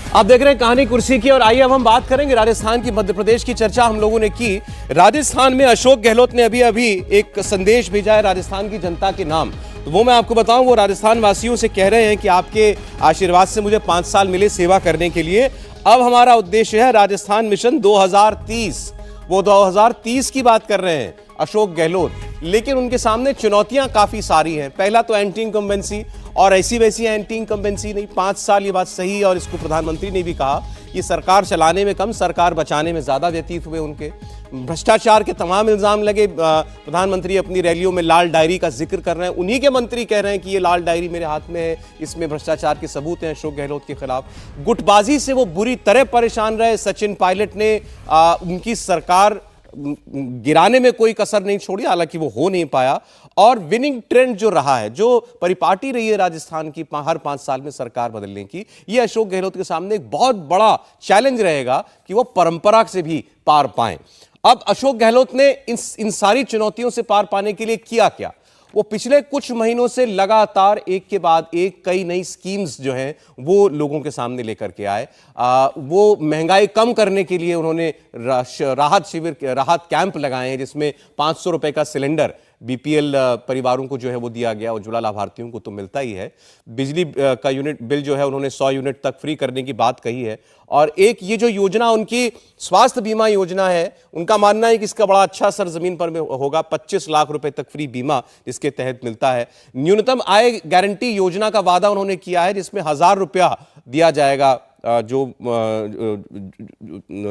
आप देख रहे हैं कहानी कुर्सी की और आइए अब हम बात करेंगे राजस्थान की। मध्य प्रदेश की चर्चा हम लोगों ने की। राजस्थान में अशोक गहलोत ने अभी एक संदेश भेजा है राजस्थान की जनता के नाम। तो वो मैं आपको बताऊं, वो राजस्थान वासियों से कह रहे हैं कि आपके आशीर्वाद से मुझे 5 साल मिले सेवा करने के लिए। अब हमारा उद्देश्य है राजस्थान मिशन 2030। वो 2030 की बात कर रहे हैं अशोक गहलोत, लेकिन उनके सामने चुनौतियां काफी सारी हैं। पहला तो एंटी इनकम्बेंसी, और ऐसी वैसी एंटी इनकम्बेंसी नहीं, 5 साल, ये बात सही है। और इसको प्रधानमंत्री ने भी कहा कि सरकार चलाने में कम, सरकार बचाने में ज्यादा व्यतीत हुए उनके। भ्रष्टाचार के तमाम इल्जाम लगे। प्रधानमंत्री अपनी रैलियों में लाल डायरी का जिक्र कर रहे हैं। उन्हीं के मंत्री कह रहे हैं कि ये लाल डायरी मेरे हाथ में है, इसमें भ्रष्टाचार के सबूत हैं अशोक गहलोत के खिलाफ। गुटबाजी से वो बुरी तरह परेशान रहे। सचिन पायलट ने उनकी सरकार गिराने में कोई कसर नहीं छोड़ी, हालांकि वो हो नहीं पाया। और विनिंग ट्रेंड जो रहा है, जो परिपाटी रही है राजस्थान की हर 5 साल में सरकार बदलने की, ये अशोक गहलोत के सामने एक बहुत बड़ा चैलेंज रहेगा कि वो परंपरा से भी पार पाएं। अब अशोक गहलोत ने इन सारी चुनौतियों से पार पाने के लिए किया क्या? वो पिछले कुछ महीनों से लगातार एक के बाद एक कई नई स्कीम्स जो हैं वो लोगों के सामने लेकर के आए। वो महंगाई कम करने के लिए उन्होंने राहत कैंप लगाए हैं, जिसमें 500 रुपए का सिलेंडर बीपीएल परिवारों को जो है वो दिया गया। उज्ज्वला लाभार्थियों को तो मिलता ही है। बिजली का यूनिट बिल जो है उन्होंने 100 यूनिट तक फ्री करने की बात कही है। और एक ये जो योजना उनकी स्वास्थ्य बीमा योजना है, उनका मानना है कि इसका बड़ा अच्छा असर जमीन पर में होगा। 25 लाख रुपए तक फ्री बीमा जिसके तहत मिलता है। न्यूनतम आय गारंटी योजना का वादा उन्होंने किया है, जिसमें 1000 रुपया दिया जाएगा जो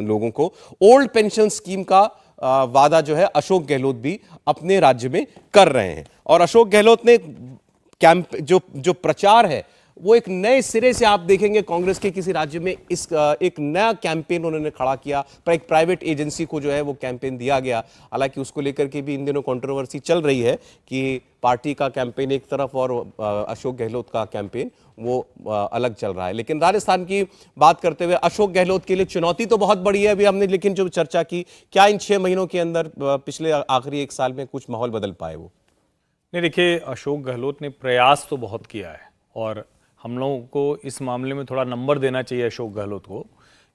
लोगों को। ओल्ड पेंशन स्कीम का वादा जो है अशोक गहलोत भी अपने राज्य में कर रहे हैं। और अशोक गहलोत ने कैंप जो प्रचार है वो एक नए सिरे से, आप देखेंगे कांग्रेस के किसी राज्य में एक नया कैंपेन उन्होंने खड़ा किया। पर एक प्राइवेट एजेंसी को जो है वो कैंपेन दिया गया। हालांकि उसको लेकर के भी इन दिनों कंट्रोवर्सी चल रही है कि पार्टी का कैंपेन एक तरफ और अशोक गहलोत का कैंपेन वो अलग चल रहा है। लेकिन राजस्थान की बात करते हुए अशोक गहलोत के लिए चुनौती तो बहुत बड़ी है अभी हमने, लेकिन जो चर्चा की, क्या इन 6 महीनों के अंदर पिछले आखिरी 1 साल में कुछ माहौल बदल पाए? वो नहीं, देखिए, अशोक गहलोत ने प्रयास तो बहुत किया है और हम लोगों को इस मामले में थोड़ा नंबर देना चाहिए अशोक गहलोत को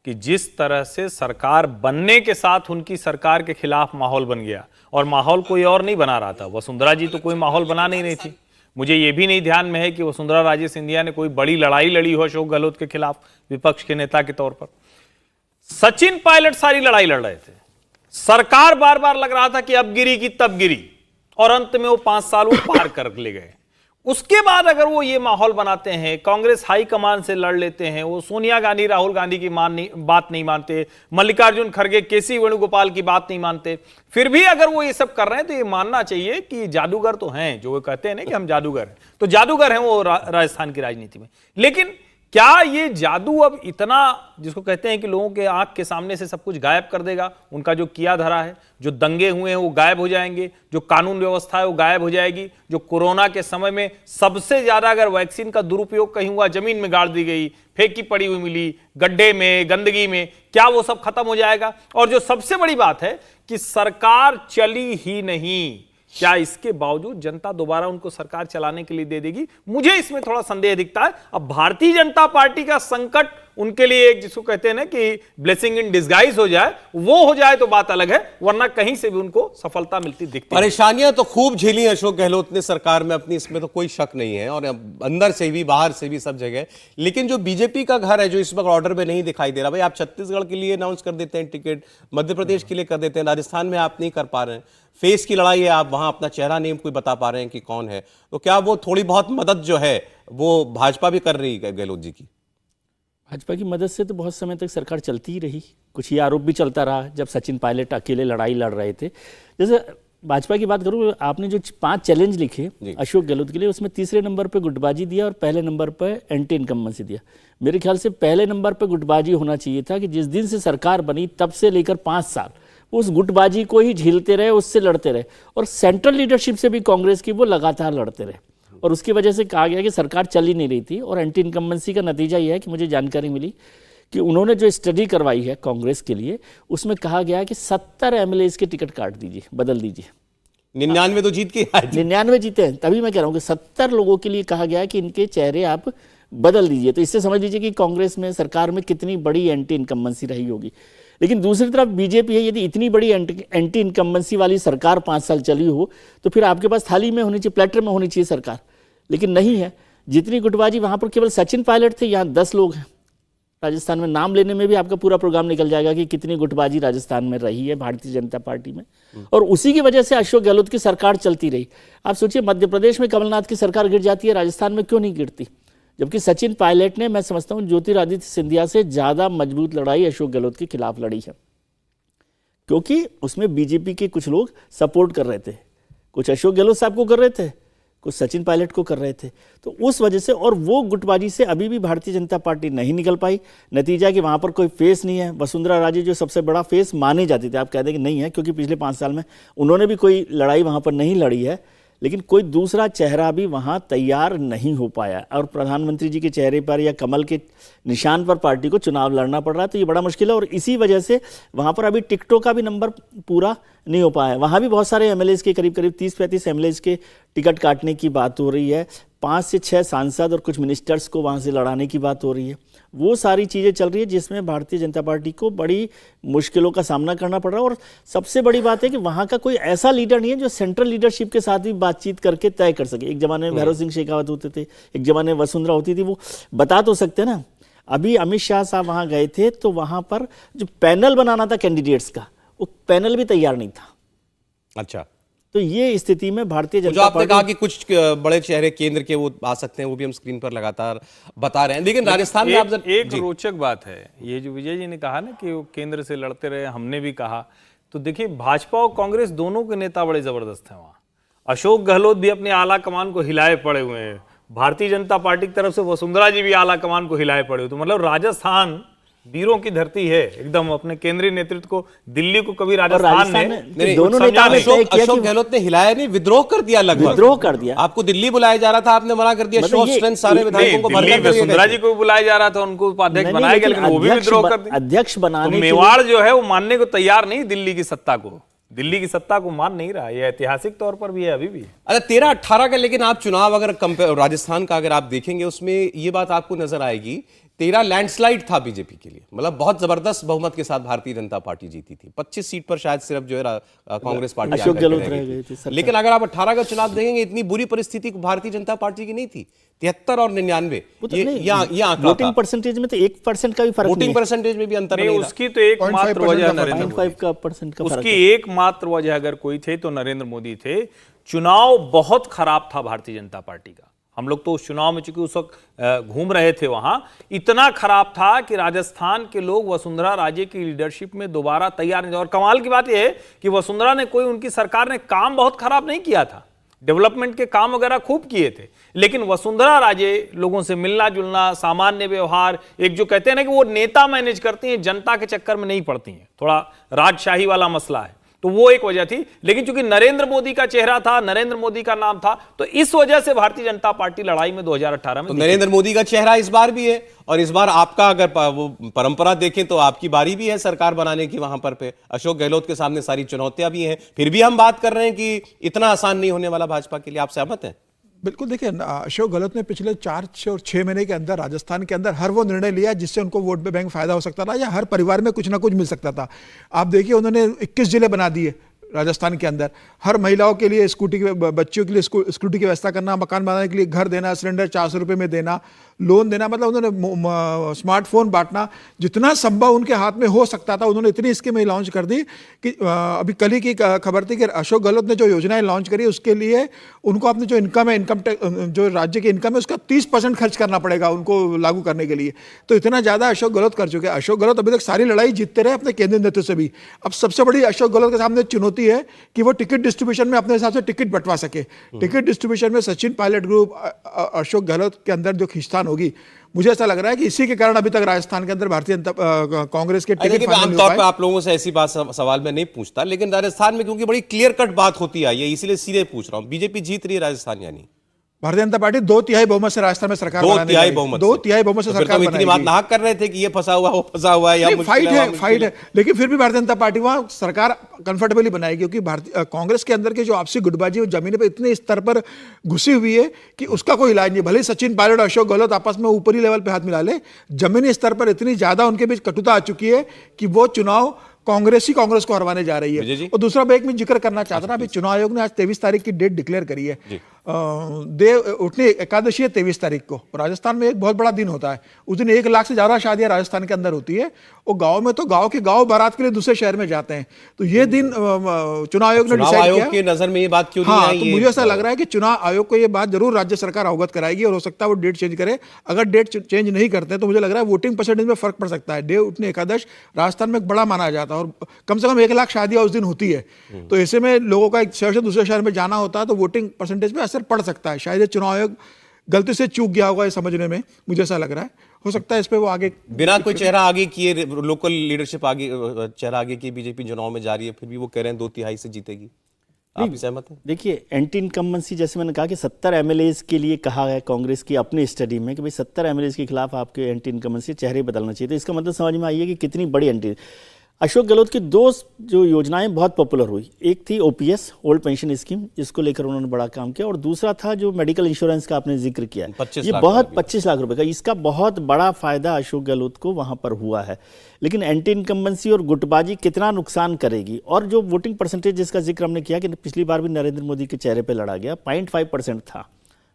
कि जिस तरह से सरकार बनने के साथ उनकी सरकार के खिलाफ माहौल बन गया। और माहौल कोई और नहीं बना रहा था, वसुंधरा जी तो कोई माहौल बना नहीं रही थी। मुझे ये भी नहीं ध्यान में है कि वसुंधरा राजे सिंधिया ने कोई बड़ी लड़ाई लड़ी हो अशोक गहलोत के खिलाफ विपक्ष के नेता के तौर पर। सचिन पायलट सारी लड़ाई लड़ रहे थे। सरकार बार बार लग रहा था कि अब गिरी की तब गिरी, और अंत में वो 5 साल वो पार कर ले गए। उसके बाद अगर वो ये माहौल बनाते हैं, कांग्रेस हाईकमान से लड़ लेते हैं, वो सोनिया गांधी राहुल गांधी की बात नहीं मानते, मल्लिकार्जुन खड़गे केसी वेणुगोपाल की बात नहीं मानते, फिर भी अगर वो ये सब कर रहे हैं तो ये मानना चाहिए कि जादूगर तो हैं, जो वो कहते हैं ना कि हम जादूगर हैं, तो जादूगर हैं वो राजस्थान की राजनीति में। लेकिन क्या ये जादू अब इतना, जिसको कहते हैं कि लोगों के आंख के सामने से सब कुछ गायब कर देगा? उनका जो किया धरा है, जो दंगे हुए हैं वो गायब हो जाएंगे, जो कानून व्यवस्था है वो गायब हो जाएगी, जो कोरोना के समय में सबसे ज्यादा अगर वैक्सीन का दुरुपयोग कहीं हुआ, जमीन में गाड़ दी गई, फेंकी पड़ी हुई मिली, गड्ढे में, गंदगी में, क्या वो सब खत्म हो जाएगा? और जो सबसे बड़ी बात है कि सरकार चली ही नहीं, क्या इसके बावजूद जनता दोबारा उनको सरकार चलाने के लिए दे देगी? मुझे इसमें थोड़ा संदेह दिखता है। अब भारतीय जनता पार्टी का संकट उनके लिए एक, जिसको कहते हैं ना कि ब्लेसिंग इन डिस्गाइज हो जाए, वो हो जाए तो बात अलग है, वरना कहीं से भी उनको सफलता मिलती दिखती है। परेशानियां तो खूब झेली अशोक गहलोत ने सरकार में अपनी, इसमें तो कोई शक नहीं है, और अंदर से भी बाहर से भी सब जगह। लेकिन जो बीजेपी का घर है, जो इस वक्त ऑर्डर में नहीं दिखाई दे रहा, भाई आप छत्तीसगढ़ के लिए अनाउंस कर देते हैं टिकट, मध्य प्रदेश के लिए कर देते हैं, राजस्थान में आप नहीं कर पा रहे हैं। फेस की लड़ाई है, आप वहां अपना चेहरा नहीं कोई बता पा रहे हैं कि कौन है। तो क्या वो थोड़ी बहुत मदद जो है वो भाजपा भी कर रही है गहलोत जी की? भाजपा की मदद से तो बहुत समय तक सरकार चलती ही रही। कुछ ये आरोप भी चलता रहा जब सचिन पायलट अकेले लड़ाई लड़ रहे थे। जैसे भाजपा की बात करूँ, आपने जो 5 चैलेंज लिखे अशोक गहलोत के लिए, उसमें तीसरे नंबर पे गुटबाजी दिया और पहले नंबर पे एंटी इनकम्बेंसी दिया। मेरे ख्याल से पहले नंबर पे गुटबाजी होना चाहिए था कि जिस दिन से सरकार बनी तब से लेकर 5 साल उस गुटबाजी को ही झेलते रहे, उससे लड़ते रहे। और सेंट्रल लीडरशिप से भी कांग्रेस की वो लगातार लड़ते रहे, और उसकी वजह से कहा गया कि सरकार चल ही नहीं रही थी। और एंटी इनकम्बेंसी का नतीजा यह है कि मुझे जानकारी मिली कि उन्होंने जो स्टडी करवाई है कांग्रेस के लिए, उसमें कहा गया कि 70 एमएलए के टिकट काट दीजिए, बदल दीजिए। 99 तो जीत के 99 जीते हैं, तभी मैं कह रहा हूँ कि 70 लोगों के लिए कहा गया कि इनके चेहरे आप बदल दीजिए, तो इससे समझ लीजिए कि कांग्रेस में सरकार में कितनी बड़ी एंटी इनकम्बेंसी रही होगी। लेकिन दूसरी तरफ बीजेपी है, यदि इतनी बड़ी एंटी इनकम्बेंसी वाली सरकार 5 साल चली हो तो फिर आपके पास थाली में होनी चाहिए, प्लेटर में होनी चाहिए सरकार, लेकिन नहीं है। जितनी गुटबाजी वहाँ पर केवल सचिन पायलट थे, यहाँ 10 लोग हैं। राजस्थान में नाम लेने में भी आपका पूरा प्रोग्राम निकल जाएगा कि कितनी गुटबाजी राजस्थान में रही है भारतीय जनता पार्टी में, और उसी की वजह से अशोक गहलोत की सरकार चलती रही। आप सोचिए, मध्य प्रदेश में कमलनाथ की सरकार गिर जाती है, राजस्थान में क्यों नहीं गिरती? जबकि सचिन पायलट ने, मैं समझता हूँ, ज्योतिरादित्य सिंधिया से ज़्यादा मजबूत लड़ाई अशोक गहलोत के खिलाफ लड़ी है, क्योंकि उसमें बीजेपी के कुछ लोग सपोर्ट कर रहे थे, कुछ अशोक गहलोत साहब को कर रहे थे, कुछ सचिन पायलट को कर रहे थे। तो उस वजह से, और वो गुटबाजी से अभी भी भारतीय जनता पार्टी नहीं निकल पाई। नतीजा कि वहाँ पर कोई फेस नहीं है। वसुंधरा राजे जो सबसे बड़ा फेस माने जाते थे, आप कह दें कि नहीं है, क्योंकि पिछले 5 साल में उन्होंने भी कोई लड़ाई वहाँ पर नहीं लड़ी है, लेकिन कोई दूसरा चेहरा भी वहाँ तैयार नहीं हो पाया, और प्रधानमंत्री जी के चेहरे पर या कमल के निशान पर पार्टी को चुनाव लड़ना पड़ रहा है। तो ये बड़ा मुश्किल है, और इसी वजह से वहाँ पर अभी टिकटों का भी नंबर पूरा नहीं हो पाया है। वहाँ भी बहुत सारे एमएलएज के करीब 30-35 एमएलएज के टिकट काटने की बात हो रही है, 5 से 6 सांसद और कुछ मिनिस्टर्स को वहाँ से लड़ाने की बात हो रही है। वो सारी चीज़ें चल रही है जिसमें भारतीय जनता पार्टी को बड़ी मुश्किलों का सामना करना पड़ रहा है। और सबसे बड़ी बात है कि वहाँ का कोई ऐसा लीडर नहीं है जो सेंट्रल लीडरशिप के साथ भी बातचीत करके तय कर सके। एक ज़माने में भैरव सिंह शेखावत होते थे, एक ज़माने में वसुंधरा होती थी, वो बता तो सकते ना। अभी अमित शाह साहब वहाँ गए थे तो वहाँ पर जो पैनल बनाना था कैंडिडेट्स का, वो पैनल भी तैयार नहीं था। अच्छा, तो ये स्थिति में भारतीय जो जनता आपने पार्टी, कहा कि कुछ बड़े चेहरे केंद्र के वो आ सकते हैं, वो भी हम स्क्रीन पर लगातार बता रहे हैं, लेकिन राजस्थान में आप एक रोचक बात है, ये जो विजय जी ने कहा ना कि वो केंद्र से लड़ते रहे, हमने भी कहा, तो देखिए भाजपा और कांग्रेस दोनों के नेता बड़े जबरदस्त हैं वहाँ। अशोक गहलोत भी अपने आला कमान को हिलाए पड़े हुए हैं, भारतीय जनता पार्टी की तरफ से वसुंधरा जी भी आला कमान को हिलाए पड़े हुए। तो मतलब राजस्थान वीरों की धरती है एकदम। अपने केंद्रीय नेतृत्व को, दिल्ली को कभी राजस्थान ने दोनों नेताओं ने तय किया अशोक कि गहलोत ने हिलाया नहीं, विद्रोह कर दिया, लगभग विद्रोह कर दिया। आपको दिल्ली बुलाया जा रहा था, आपने मना कर दिया। शो स्ट्रेंथ सारे विधायकों को दिल्ली वसुंधरा जी को बुलाया जा रहा था, उनको उपाध्यक्ष बनाया गया, लेकिन वो भी विद्रोह कर दिया। अध्यक्ष बनाने, मेवाड़ जो है वो मानने को तैयार नहीं, दिल्ली की सत्ता को, दिल्ली की सत्ता को मान नहीं रहा। ये ऐतिहासिक तौर पर भी है, अभी भी। अरे 13-18 का, लेकिन आप चुनाव अगर राजस्थान का अगर आप देखेंगे, उसमें ये बात आपको नजर आएगी, 13 लैंडस्लाइड था बीजेपी के लिए, मतलब बहुत जबरदस्त बहुमत के साथ भारतीय जनता पार्टी जीती थी। 25 सीट पर शायद सिर्फ जो है कांग्रेस पार्टी अशोक गहलोत रह गए थे। लेकिन अगर आप 18 का चुनाव देखेंगे, इतनी बुरी परिस्थिति भारतीय जनता पार्टी की नहीं थी। 73 और 99 ये आंकड़ा वोटिंग परसेंटेज में तो 1% का भी फर्क नहीं, वोटिंग परसेंटेज में भी अंतर नहीं। उसकी तो एकमात्र वजह नरेंद्र मोदी, 0.5% का फर्क, उसकी एकमात्र वजह अगर कोई थे तो नरेंद्र मोदी थे। चुनाव बहुत खराब था भारतीय जनता पार्टी का। हम लोग तो उस चुनाव में चूंकि उस वक्त घूम रहे थे, वहां इतना खराब था कि राजस्थान के लोग वसुंधरा राजे की लीडरशिप में दोबारा तैयार नहीं थे। और कमाल की बात यह है कि वसुंधरा ने कोई, उनकी सरकार ने काम बहुत खराब नहीं किया था, डेवलपमेंट के काम वगैरह खूब किए थे, लेकिन वसुंधरा राजे लोगों से मिलना जुलना, सामान्य व्यवहार, एक जो कहते हैं ना कि वो नेता मैनेज करती हैं, जनता के चक्कर में नहीं पड़ती हैं, थोड़ा राजशाही वाला मसला है, तो वो एक वजह थी। लेकिन चूंकि नरेंद्र मोदी का चेहरा था, नरेंद्र मोदी का नाम था, तो इस वजह से भारतीय जनता पार्टी लड़ाई में 2018 में तो नरेंद्र मोदी का चेहरा इस बार भी है, और इस बार आपका अगर वो परंपरा देखें तो आपकी बारी भी है सरकार बनाने की। वहां पर पे अशोक गहलोत के सामने सारी चुनौतियां भी हैं, फिर भी हम बात कर रहे हैं कि इतना आसान नहीं होने वाला भाजपा के लिए। आप सहमत हैं? बिल्कुल। देखिए, अशोक गहलोत ने पिछले 4 और 6 महीने के अंदर राजस्थान के अंदर हर वो निर्णय लिया जिससे उनको वोट बैंक फायदा हो सकता था, या हर परिवार में कुछ ना कुछ मिल सकता था। आप देखिए, उन्होंने 21 जिले बना दिए राजस्थान के अंदर, हर महिलाओं के लिए स्कूटी के, बच्चियों के लिए स्कूटी की व्यवस्था करना, मकान बनाने के लिए घर देना, सिलेंडर 400 रुपये में देना, लोन देना, मतलब उन्होंने स्मार्टफोन बांटना, जितना संभव उनके हाथ में हो सकता था उन्होंने इतनी स्कीमें लॉन्च कर दी कि अभी कल ही की खबर थी कि अशोक गहलोत ने जो योजनाएं लॉन्च करी उसके लिए उनको अपने जो इनकम है, जो राज्य की इनकम है उसका 30% खर्च करना पड़ेगा उनको लागू करने के लिए। तो इतना ज़्यादा अशोक गहलोत कर चुके हैं। अशोक गहलोत अभी तक सारी लड़ाई जीतते रहे अपने केंद्रीय नेतृत्व से भी। अब सबसे बड़ी अशोक गहलोत के सामने चुनौती है कि वो टिकट डिस्ट्रीब्यूशन में अपने हिसाब से टिकट बंटवा सके। टिकट डिस्ट्रीब्यूशन में सचिन पायलट ग्रुप, अशोक गहलोत के अंदर जो खींचतान होगी, मुझे ऐसा लग रहा है कि इसी के कारण अभी तक राजस्थान के अंदर भारतीय जनता कांग्रेस के टिकट आमतौर पर आप लोगों से ऐसी बात सवाल में नहीं पूछता, लेकिन राजस्थान में क्योंकि बड़ी क्लियर कट बात होती है, ये इसीलिए सीधे पूछ रहा हूं, बीजेपी जीत रही है राजस्थान यानी? भारतीय जनता पार्टी 2/3 बहुमत से राजस्थान में सरकार बनाने जा रही है। 2/3 बहुमत से तो फिर सरकार तो इतनी बात बनाएगी। नाहक कर रहे थे कि ये फंसा हुआ है, वो फंसा हुआ है, या मुश्किल फाइट है, वहाँ है, मुश्किल फाइट है, लेकिन फिर भी भारतीय जनता पार्टी वहां सरकार कंफर्टेबली बनाएगी, क्योंकि भारतीय कांग्रेस के अंदर की जो आपसी गुटबाजी वो जमीन पे इतने स्तर पर घुसी हुई है कि उसका कोई इलाज नहीं। भले ही सचिन पायलट और अशोक गहलोत आपस में ऊपरी लेवल पे हाथ मिला ले, जमीनी स्तर पर इतनी ज्यादा उनके बीच कटुता आ चुकी है कि वो चुनाव कांग्रेस ही कांग्रेस को हरवाने जा रही विजय जी। है। और दूसरा मैं एक में जिक्र करना चाहता था, अभी चुनाव आयोग ने आज 23 तारीख की डेट डिक्लेयर करी है। देव उठनी एकादशी है 23 तारीख को। राजस्थान में एक बहुत बड़ा दिन होता है, उस दिन 1 लाख से ज्यादा शादियां राजस्थान के अंदर होती है। और गांव में तो गांव के गांव बारात के लिए दूसरे शहर में जाते हैं। तो ये दिन चुनाव आयोग ने डिसाइड किया। आयोग की नजर में ये बात क्यों नहीं हाँ, आई? तो मुझे ऐसा लग रहा है कि चुनाव आयोग को ये बात जरूर राज्य सरकार अवगत कराएगी, और हो सकता है वो डेट चेंज करे। अगर डेट चेंज नहीं करते तो मुझे लग रहा है वोटिंग परसेंटेज में फर्क पड़ सकता है। देव उठनी एकादश राजस्थान में बड़ा माना जाता है, और कम से कम 1 लाख शादियां उस दिन होती है। तो ऐसे में लोगों का एक शहर से दूसरे शहर में जाना होता है, तो वोटिंग परसेंटेज में असर पड़ सकता है। शायद ये चुनाव आयोग गलती से चूक गया होगा ये समझने में, मुझे ऐसा लग रहा है। हो सकता है इस पे वो आगे बिना कोई चेहरा आगे किए, लोकल लीडरशिप आगे, चेहरा आगे किए बीजेपी चुनाव में जा रही है, फिर भी वो कह रहे हैं 2/3 से जीतेगी। आप भी सहमत हैं? देखिए, एंटी इनकम्बेंसी, जैसे मैंने कहा कि 70 एमएलएज के लिए कहा है कांग्रेस की अपनी स्टडी में कि भाई 70 एमएलएज के खिलाफ आपके एंटी इनकम्बेंसी चेहरे बदलना चाहिए। तो इसका मतलब समझ में आइए कि कितनी बड़ी एंटी। अशोक गहलोत की 2 जो योजनाएं बहुत पॉपुलर हुई, एक थी ओपीएस ओल्ड पेंशन स्कीम, जिसको लेकर उन्होंने बड़ा काम किया, और दूसरा था जो मेडिकल इंश्योरेंस का आपने जिक्र किया है, ये बहुत 25 लाख रुपए का, इसका बहुत बड़ा फायदा अशोक गहलोत को वहां पर हुआ है। लेकिन एंटी इनकम्बेंसी और गुटबाजी कितना नुकसान करेगी, और जो वोटिंग परसेंटेज जिसका जिक्र हमने किया कि पिछली बार भी नरेंद्र मोदी के चेहरे पर लड़ा गया, 0.5% था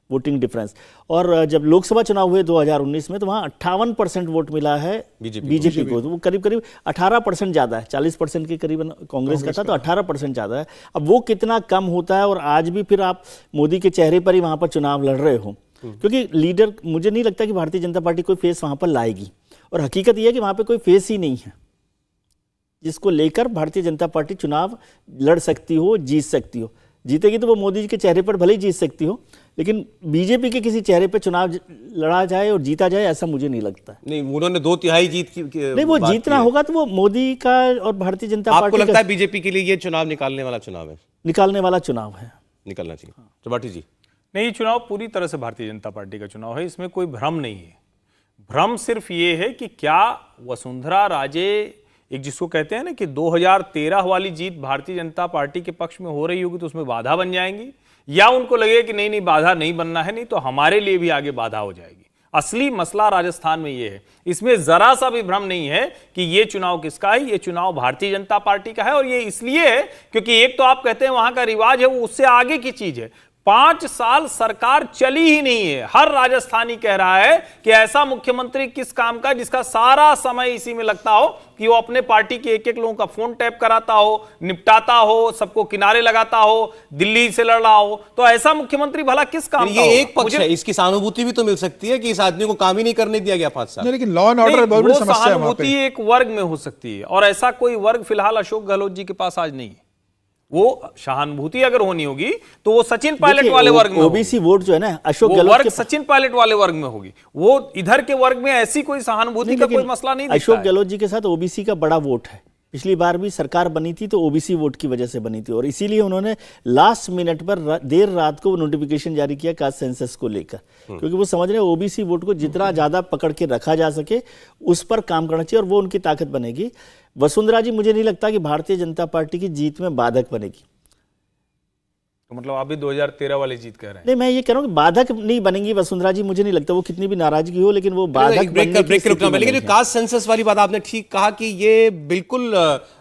वोटिंग डिफरेंस। और जब लोकसभा चुनाव हुए 2019 में तो वहाँ 58% वोट मिला है बीजेपी को, तो वो करीब करीब 18% ज़्यादा है, 40% के करीबन कांग्रेस का था, तो 18% ज़्यादा है। अब वो कितना कम होता है, और आज भी फिर आप मोदी के चेहरे पर ही वहाँ पर चुनाव लड़ रहे हो, क्योंकि लीडर, मुझे नहीं लगता कि भारतीय जनता पार्टी कोई फेस वहाँ पर लाएगी। और हकीकत यह है कि वहाँ पर कोई फेस ही नहीं है जिसको लेकर भारतीय जनता पार्टी चुनाव लड़ सकती हो, जीत सकती हो। जीतेगी तो वो मोदी जी के चेहरे पर भले ही जीत सकती हो, लेकिन बीजेपी के किसी चेहरे पर चुनाव लड़ा जाए और जीता जाए, ऐसा मुझे नहीं लगता है। नहीं, उन्होंने 2/3 जीत की नहीं, वो जीतना होगा तो वो मोदी का और भारतीय जनता पार्टी। आपको लगता है बीजेपी के लिए ये चुनाव निकालने वाला चुनाव है? निकालने वाला चुनाव है, निकलना चाहिए। त्रिपाठी जी? नहीं, चुनाव पूरी तरह से भारतीय जनता पार्टी का चुनाव है, इसमें कोई भ्रम नहीं है। भ्रम सिर्फ ये है कि क्या वसुंधरा राजे, एक जिसको कहते हैं ना कि 2013 वाली जीत भारतीय जनता पार्टी के पक्ष में हो रही होगी तो उसमें बाधा बन जाएंगी, या उनको लगे कि नहीं बाधा नहीं बनना है, नहीं तो हमारे लिए भी आगे बाधा हो जाएगी। असली मसला राजस्थान में ये है, इसमें जरा सा भी भ्रम नहीं है कि ये चुनाव किसका है। ये चुनाव भारतीय जनता पार्टी का है, और ये इसलिए है क्योंकि एक तो आप कहते हैं वहां का रिवाज है, वो उससे आगे की चीज है। 5 साल सरकार चली ही नहीं है। हर राजस्थानी कह रहा है कि ऐसा मुख्यमंत्री किस काम का जिसका सारा समय इसी में लगता हो कि वो अपने पार्टी के एक लोगों का फोन टैप कराता हो, निपटाता हो, सबको किनारे लगाता हो, दिल्ली से लड़ रहा हो। तो ऐसा मुख्यमंत्री भला किस काम का? ये एक पक्ष है, इसकी सहानुभूति भी तो मिल सकती है कि इस आदमी को काम ही नहीं करने दिया गया 5 साल। लेकिन लॉ एंड ऑर्डर बहुत बड़ी समस्या है। सहानुभूति एक वर्ग में हो सकती है, और ऐसा कोई वर्ग फिलहाल अशोक गहलोत जी के पास आज नहीं है। वो सहानुभूति अगर होनी होगी तो वो सचिन पायलट वाले वर्ग में, ओबीसी वोट जो है ना अशोक गहलोत वर्ग सचिन पायलट वाले वर्ग में होगी। वो इधर के वर्ग में ऐसी कोई सहानुभूति का कोई मसला नहीं। अशोक गहलोत जी के साथ ओबीसी का बड़ा वोट है। पिछली बार भी सरकार बनी थी तो ओबीसी वोट की वजह से बनी थी, और इसीलिए उन्होंने लास्ट मिनट पर देर रात को नोटिफिकेशन जारी किया कास्ट सेंसस को लेकर, क्योंकि वो समझ रहे हैं ओबीसी वोट को जितना ज्यादा पकड़ के रखा जा सके उस पर काम करना चाहिए, और वो उनकी ताकत बनेगी। वसुंधरा जी मुझे नहीं लगता कि भारतीय जनता पार्टी की जीत में बाधक बनेगी। तो मतलब आप भी 2013 वाली जीत कह रहे हैं? नहीं, मैं ये कह रहा हूँ कि बाधक नहीं बनेंगी वसुंधरा जी। मुझे नहीं लगता वो कितनी भी नाराजगी हो, लेकिन वो बाधक बनने की स्थिति में लेकिन जो कास्ट सेंसस वाली बात आपने ठीक कहा कि ये बिल्कुल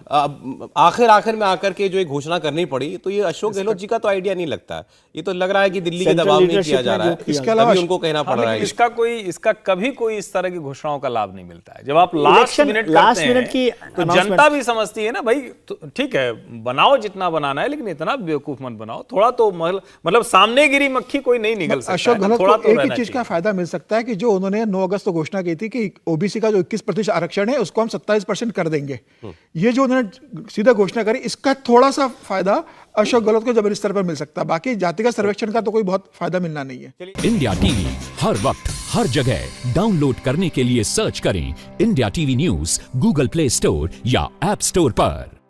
आखिर में आकर के जो एक घोषणा करनी पड़ी, तो ये अशोक गहलोत जी का तो आइडिया नहीं लगता है। ये तो लग रहा है कि दिल्ली के दबाव में किया जा रहा है, इसके अलावा उनको कहना पड़ रहा है। इसका कभी कोई इस तरह की घोषणाओं का लाभ नहीं मिलता है। जब आप लास्ट मिनट की तो जनता भी समझती है ना भाई, ठीक है बनाओ जितना बनाना है, लेकिन इतना बेवकूफ मत बनाओ। थोड़ा तो मतलब सामने गिरी मक्खी कोई नहीं निकल सकता। अशोक गहलोत को एक ही चीज का फायदा मिल सकता है कि जो उन्होंने 9 अगस्त को घोषणा की थी कि ओबीसी का जो 21% आरक्षण है उसको हम 27% कर देंगे, ये जो उन्होंने सीधा घोषणा करी, इसका थोड़ा सा फायदा अशोक गहलोत को जबरदस्ती स्तर पर मिल सकता है। बाकी जातिगत सर्वेक्षण का तो कोई बहुत फायदा मिलना नहीं है। इंडिया टीवी हर वक्त हर जगह डाउनलोड करने के लिए सर्च करें India TV news Google play store या ऐप स्टोर पर।